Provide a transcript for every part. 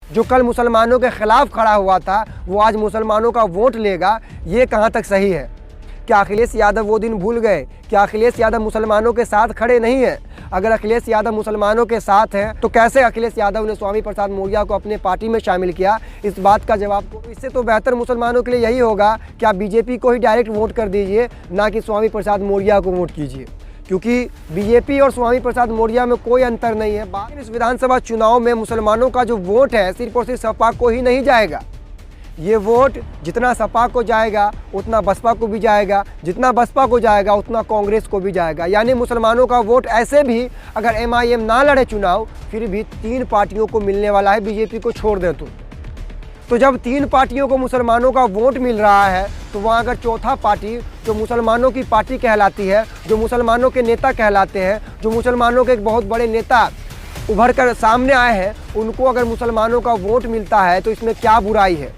जो कल मुसलमानों के खिलाफ खड़ा हुआ था वो आज मुसलमानों का वोट लेगा, ये कहाँ तक सही है? क्या अखिलेश यादव वो दिन भूल गए? क्या अखिलेश यादव मुसलमानों के साथ खड़े नहीं हैं? अगर अखिलेश यादव मुसलमानों के साथ हैं तो कैसे अखिलेश यादव ने स्वामी प्रसाद मौर्य को अपने पार्टी में शामिल किया? इस बात का जवाब तो इससे तो बेहतर मुसलमानों के लिए यही होगा कि आप बीजेपी को ही डायरेक्ट वोट कर दीजिए, ना कि स्वामी प्रसाद मौर्य को वोट कीजिए, क्योंकि बीजेपी और स्वामी प्रसाद मौर्य में कोई अंतर नहीं है। बाकी इस विधानसभा चुनाव में मुसलमानों का जो वोट है सिर्फ और सिर्फ सपा को ही नहीं जाएगा। ये वोट जितना सपा को जाएगा उतना बसपा को भी जाएगा, जितना बसपा को जाएगा उतना कांग्रेस को भी जाएगा। यानी मुसलमानों का वोट ऐसे भी अगर एमआईएम ना लड़े चुनाव फिर भी 3 पार्टियों को मिलने वाला है, बीजेपी को छोड़ दे तो जब 3 पार्टियों को मुसलमानों का वोट मिल रहा है तो वहाँ अगर चौथा पार्टी जो मुसलमानों की पार्टी कहलाती है, जो मुसलमानों के नेता कहलाते हैं, जो मुसलमानों के एक बहुत बड़े नेता उभर कर सामने आए हैं, उनको अगर मुसलमानों का वोट मिलता है तो इसमें क्या बुराई है?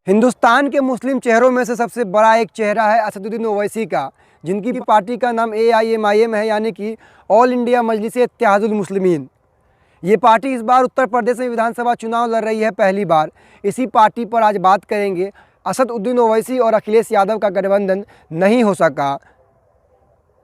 हिंदुस्तान के मुस्लिम चेहरों में से सबसे बड़ा एक चेहरा है असदुद्दीन ओवैसी का, जिनकी पार्टी का नाम AIMIM है, यानी कि ऑल इंडिया मजलिस-ए-इत्तेहादुल मुस्लिमीन। ये पार्टी इस बार उत्तर प्रदेश में विधानसभा चुनाव लड़ रही है पहली बार। इसी पार्टी पर आज बात करेंगे। असदुद्दीन ओवैसी और अखिलेश यादव का गठबंधन नहीं हो सका।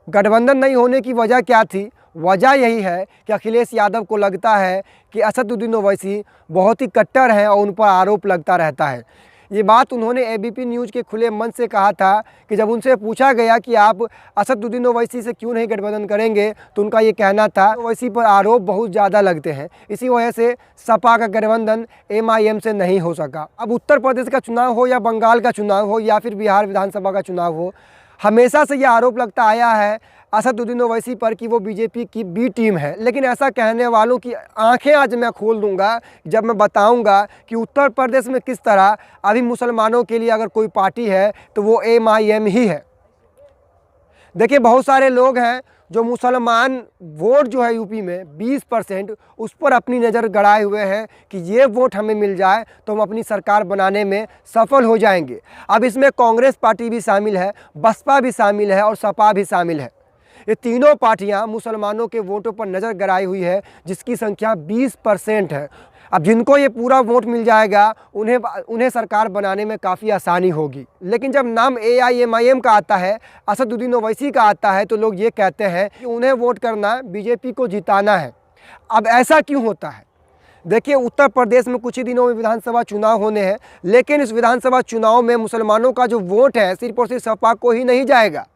गठबंधन नहीं होने की वजह क्या थी? वजह यही है कि अखिलेश यादव को लगता है कि असदुद्दीन ओवैसी बहुत ही कट्टर हैं और उन पर आरोप लगता रहता है। ये बात उन्होंने ABP न्यूज़ के खुले मन से कहा था कि जब उनसे पूछा गया कि आप असदुद्दीन ओवैसी से क्यों नहीं गठबंधन करेंगे, तो उनका ये कहना था ओवैसी पर आरोप बहुत ज़्यादा लगते हैं, इसी वजह से सपा का गठबंधन MIM से नहीं हो सका। अब उत्तर प्रदेश का चुनाव हो या बंगाल का चुनाव हो या फिर बिहार विधानसभा का चुनाव हो, हमेशा से ये आरोप लगता आया है असदुद्दीन ओवैसी पर कि वो बीजेपी की बी टीम है। लेकिन ऐसा कहने वालों की आंखें आज मैं खोल दूंगा जब मैं बताऊंगा कि उत्तर प्रदेश में किस तरह अभी मुसलमानों के लिए अगर कोई पार्टी है तो वो MIM ही है। देखिए, बहुत सारे लोग हैं जो मुसलमान वोट जो है यूपी में 20%, उस पर अपनी नज़र गड़ाए हुए हैं कि ये वोट हमें मिल जाए तो हम अपनी सरकार बनाने में सफल हो जाएंगे। अब इसमें कांग्रेस पार्टी भी शामिल है, बसपा भी शामिल है और सपा भी शामिल है। ये तीनों पार्टियां मुसलमानों के वोटों पर नज़र गड़ाई हुई है, जिसकी संख्या 20% है। अब जिनको ये पूरा वोट मिल जाएगा उन्हें सरकार बनाने में काफ़ी आसानी होगी। लेकिन जब नाम AIMIM का आता है, असदुद्दीन ओवैसी का आता है, तो लोग ये कहते हैं कि उन्हें वोट करना बीजेपी को जिताना है। अब ऐसा क्यों होता है? देखिए, उत्तर प्रदेश में कुछ ही दिनों में विधानसभा चुनाव होने हैं, लेकिन इस विधानसभा चुनाव में मुसलमानों का जो वोट है सिर्फ और सिर्फ सपा को ही नहीं जाएगा।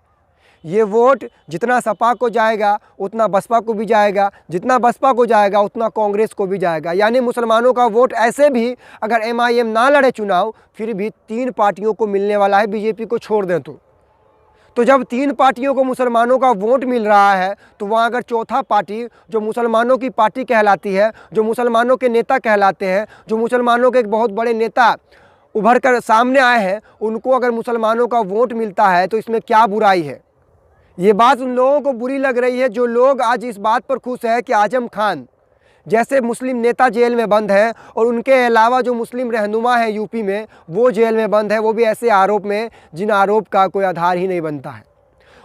ये वोट जितना सपा को जाएगा उतना बसपा को भी जाएगा, जितना बसपा को जाएगा उतना कांग्रेस को भी जाएगा। यानी मुसलमानों का वोट ऐसे भी अगर MIM ना लड़े चुनाव फिर भी 3 पार्टियों को मिलने वाला है, बीजेपी को छोड़ दें तो जब 3 पार्टियों को मुसलमानों का वोट मिल रहा है तो वहाँ अगर चौथा पार्टी जो मुसलमानों की पार्टी कहलाती है, जो मुसलमानों के नेता कहलाते हैं, जो मुसलमानों के एक बहुत बड़े नेता उभर कर सामने आए हैं, उनको अगर मुसलमानों का वोट मिलता है तो इसमें क्या बुराई है? ये बात उन लोगों को बुरी लग रही है जो लोग आज इस बात पर खुश है कि आजम खान जैसे मुस्लिम नेता जेल में बंद है और उनके अलावा जो मुस्लिम रहनुमा है यूपी में वो जेल में बंद है, वो भी ऐसे आरोप में जिन आरोप का कोई आधार ही नहीं बनता है।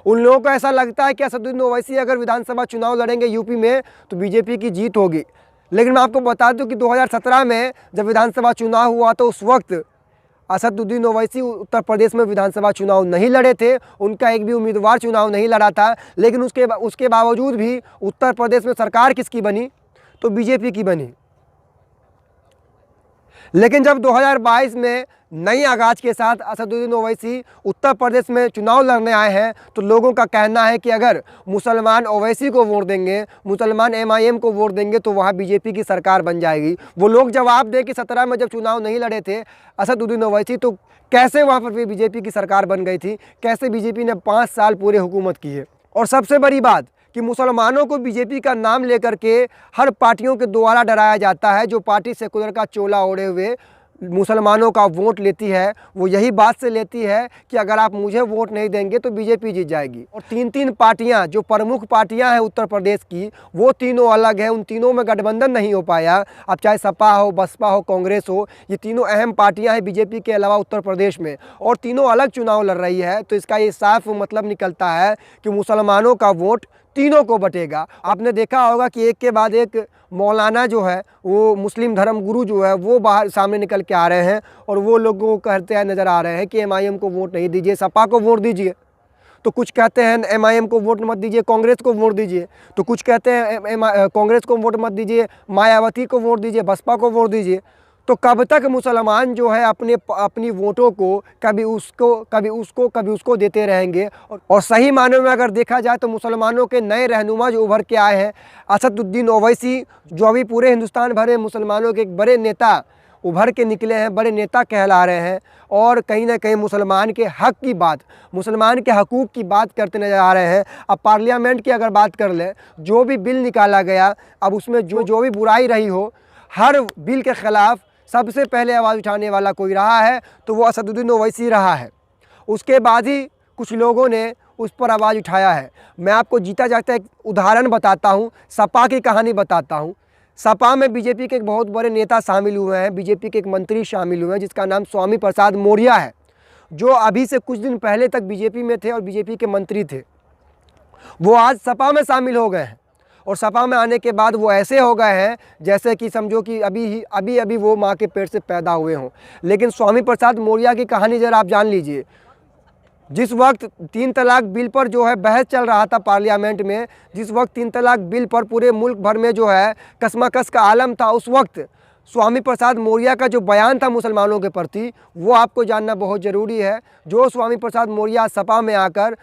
उन लोगों को ऐसा लगता है कि असदुद्दीन ओवैसी अगर विधानसभा चुनाव लड़ेंगे यूपी में तो बीजेपी की जीत होगी। लेकिन मैं आपको बता दूं कि 2017 में जब विधानसभा चुनाव हुआ तो उस वक्त असदुद्दीन ओवैसी उत्तर प्रदेश में विधानसभा चुनाव नहीं लड़े थे, उनका एक भी उम्मीदवार चुनाव नहीं लड़ा था। लेकिन उसके बावजूद भी उत्तर प्रदेश में सरकार किसकी बनी? तो बीजेपी की बनी। लेकिन जब 2022 में नई आगाज के साथ असदुद्दीन ओवैसी उत्तर प्रदेश में चुनाव लड़ने आए हैं तो लोगों का कहना है कि अगर मुसलमान ओवैसी को वोट देंगे, मुसलमान MIM को वोट देंगे तो वहाँ बीजेपी की सरकार बन जाएगी। वो लोग जवाब दें कि 17 में जब चुनाव नहीं लड़े थे असदुद्दीन ओवैसी तो कैसे वहाँ पर भी बीजेपी की सरकार बन गई थी, कैसे बीजेपी ने 5 साल पूरे हुकूमत की है। और सबसे बड़ी बात कि मुसलमानों को बीजेपी का नाम लेकर के हर पार्टियों के द्वारा डराया जाता है। जो पार्टी सेकुलर का चोला ओढ़े हुए मुसलमानों का वोट लेती है वो यही बात से लेती है कि अगर आप मुझे वोट नहीं देंगे तो बीजेपी जीत जाएगी। और 3 पार्टियां जो प्रमुख पार्टियां हैं उत्तर प्रदेश की वो तीनों अलग हैं, उन तीनों में गठबंधन नहीं हो पाया। अब चाहे सपा हो, बसपा हो, कांग्रेस हो, ये तीनों अहम पार्टियां हैं बीजेपी के अलावा उत्तर प्रदेश में, और तीनों अलग चुनाव लड़ रही है। तो इसका ये साफ मतलब निकलता है कि मुसलमानों का वोट तीनों को बटेगा। आपने देखा होगा कि एक के बाद एक मौलाना जो है वो मुस्लिम धर्म गुरु जो है वो बाहर सामने निकल के आ रहे हैं और वो लोगों को कहते हैं नज़र आ रहे हैं कि MIM को वोट नहीं दीजिए, सपा को वोट दीजिए। तो कुछ कहते हैं MIM को वोट मत दीजिए, कांग्रेस को वोट दीजिए। तो कुछ कहते हैं कांग्रेस को वोट मत दीजिए, मायावती को वोट दीजिए, बसपा को वोट दीजिए। तो कब तक मुसलमान जो है अपनी वोटों को कभी उसको देते रहेंगे। और सही मानों में अगर देखा जाए तो मुसलमानों के नए रहनुमा जो उभर के आए हैं, असदुद्दीन ओवैसी, जो अभी पूरे हिंदुस्तान भर में मुसलमानों के एक बड़े नेता उभर के निकले हैं, बड़े नेता कहला रहे हैं और कहीं ना कहीं मुसलमान के हक़ की बात, मुसलमान के हकूक़ की बात करते नज़र आ रहे हैं। अब पार्लियामेंट की अगर बात कर लें, जो भी बिल निकाला गया, अब उसमें जो भी बुराई रही हो, हर बिल के ख़िलाफ़ सबसे पहले आवाज़ उठाने वाला कोई रहा है तो वो असदुद्दीन ओवैसी रहा है। उसके बाद ही कुछ लोगों ने उस पर आवाज़ उठाया है। मैं आपको जीता जागता एक उदाहरण बताता हूँ, सपा की कहानी बताता हूँ। सपा में बीजेपी के एक बहुत बड़े नेता शामिल हुए हैं, बीजेपी के एक मंत्री शामिल हुए हैं जिसका नाम स्वामी प्रसाद मौर्य है, जो अभी से कुछ दिन पहले तक बीजेपी में थे और बीजेपी के मंत्री थे। वो आज सपा में शामिल हो गए हैं और सपा में आने के बाद वो ऐसे हो गए हैं जैसे कि समझो कि अभी वो माँ के पेट से पैदा हुए हों। लेकिन स्वामी प्रसाद मौर्य की कहानी ज़रा आप जान लीजिए। जिस वक्त 3 तलाक बिल पर जो है बहस चल रहा था पार्लियामेंट में, जिस वक्त 3 तलाक बिल पर पूरे मुल्क भर में जो है कसमकस का आलम था, उस वक्त स्वामी प्रसाद मौर्य का जो बयान था मुसलमानों के प्रति, वो आपको जानना बहुत ज़रूरी है। जो स्वामी प्रसाद मौर्य सपा में आकर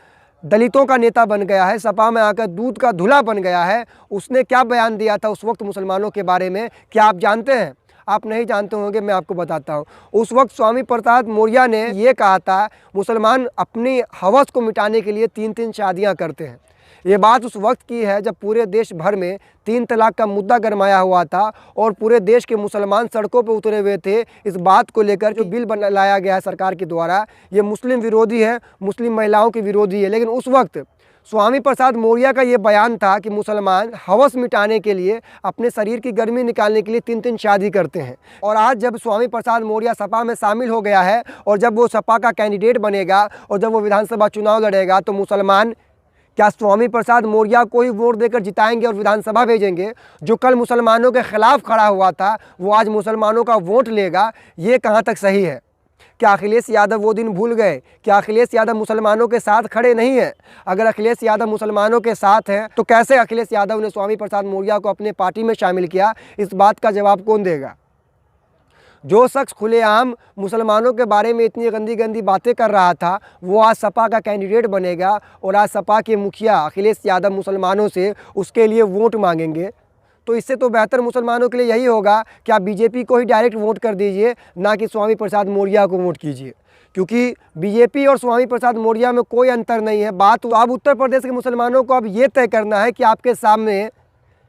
दलितों का नेता बन गया है, सपा में आकर दूध का धुला बन गया है, उसने क्या बयान दिया था उस वक्त मुसलमानों के बारे में, क्या आप जानते हैं? आप नहीं जानते होंगे, मैं आपको बताता हूँ। उस वक्त स्वामी प्रसाद मौर्य ने ये कहा था, मुसलमान अपनी हवस को मिटाने के लिए 3-3 शादियाँ करते हैं। ये बात उस वक्त की है जब पूरे देश भर में 3 तलाक का मुद्दा गरमाया हुआ था और पूरे देश के मुसलमान सड़कों पर उतरे हुए थे इस बात को लेकर। जो बिल लाया गया है सरकार के द्वारा, ये मुस्लिम विरोधी है, मुस्लिम महिलाओं की विरोधी है। लेकिन उस वक्त स्वामी प्रसाद मौर्य का ये बयान था कि मुसलमान हवस मिटाने के लिए, अपने शरीर की गर्मी निकालने के लिए 3-3 शादी करते हैं। और आज जब स्वामी प्रसाद मौर्य सपा में शामिल हो गया है और जब वो सपा का कैंडिडेट बनेगा और जब वो विधानसभा चुनाव लड़ेगा, तो मुसलमान क्या स्वामी प्रसाद मौर्य को ही वोट देकर जिताएंगे और विधानसभा भेजेंगे? जो कल मुसलमानों के ख़िलाफ़ खड़ा हुआ था वो आज मुसलमानों का वोट लेगा, ये कहाँ तक सही है? क्या अखिलेश यादव वो दिन भूल गए? क्या अखिलेश यादव मुसलमानों के साथ खड़े नहीं हैं? अगर अखिलेश यादव मुसलमानों के साथ हैं तो कैसे अखिलेश यादव ने स्वामी प्रसाद मौर्य को अपने पार्टी में शामिल किया? इस बात का जवाब कौन देगा? जो शख्स खुलेआम मुसलमानों के बारे में इतनी गंदी गंदी बातें कर रहा था, वो आज सपा का कैंडिडेट बनेगा और आज सपा के मुखिया अखिलेश यादव मुसलमानों से उसके लिए वोट मांगेंगे। तो इससे तो बेहतर मुसलमानों के लिए यही होगा कि आप बीजेपी को ही डायरेक्ट वोट कर दीजिए, ना कि स्वामी प्रसाद मौर्य को वोट कीजिए, क्योंकि बीजेपी और स्वामी प्रसाद मौर्य में कोई अंतर नहीं है। बात तो अब उत्तर प्रदेश के मुसलमानों को अब ये तय करना है कि आपके सामने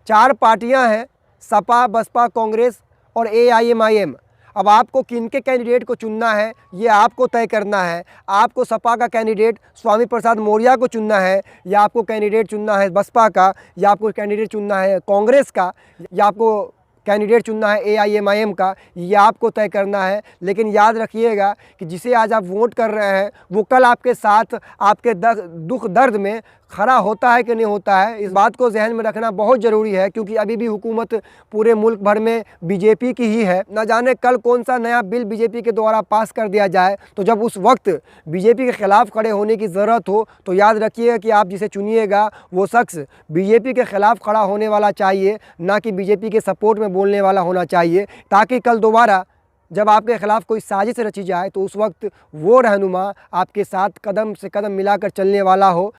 4 पार्टियां हैं, सपा, बसपा, कांग्रेस और AIMIM। अब आपको किनके कैंडिडेट को चुनना है ये आपको तय करना है। आपको सपा का कैंडिडेट स्वामी प्रसाद मौर्य को चुनना है, या आपको कैंडिडेट चुनना है बसपा का, या आपको कैंडिडेट चुनना है कांग्रेस का, या आपको कैंडिडेट चुनना है AIMIM का, ये आपको तय करना है। लेकिन याद रखिएगा कि जिसे आज आप वोट कर रहे हैं वो कल आपके साथ आपके दुख दर्द में खड़ा होता है कि नहीं होता है, इस बात को जहन में रखना बहुत ज़रूरी है। क्योंकि अभी भी हुकूमत पूरे मुल्क भर में बीजेपी की ही है। न जाने कल कौन सा नया बिल बीजेपी के द्वारा पास कर दिया जाए, तो जब उस वक्त बीजेपी के ख़िलाफ़ खड़े होने की ज़रूरत हो तो याद रखिएगा कि आप जिसे चुनिएगा वो शख्स बीजेपी के ख़िलाफ़ खड़ा होने वाला चाहिए, ना कि बीजेपी के सपोर्ट में बोलने वाला होना चाहिए, ताकि कल दोबारा जब आपके ख़िलाफ़ कोई साजिश रची जाए तो उस वक्त वो रहनुमा आपके साथ कदम से कदम मिलाकर चलने वाला हो।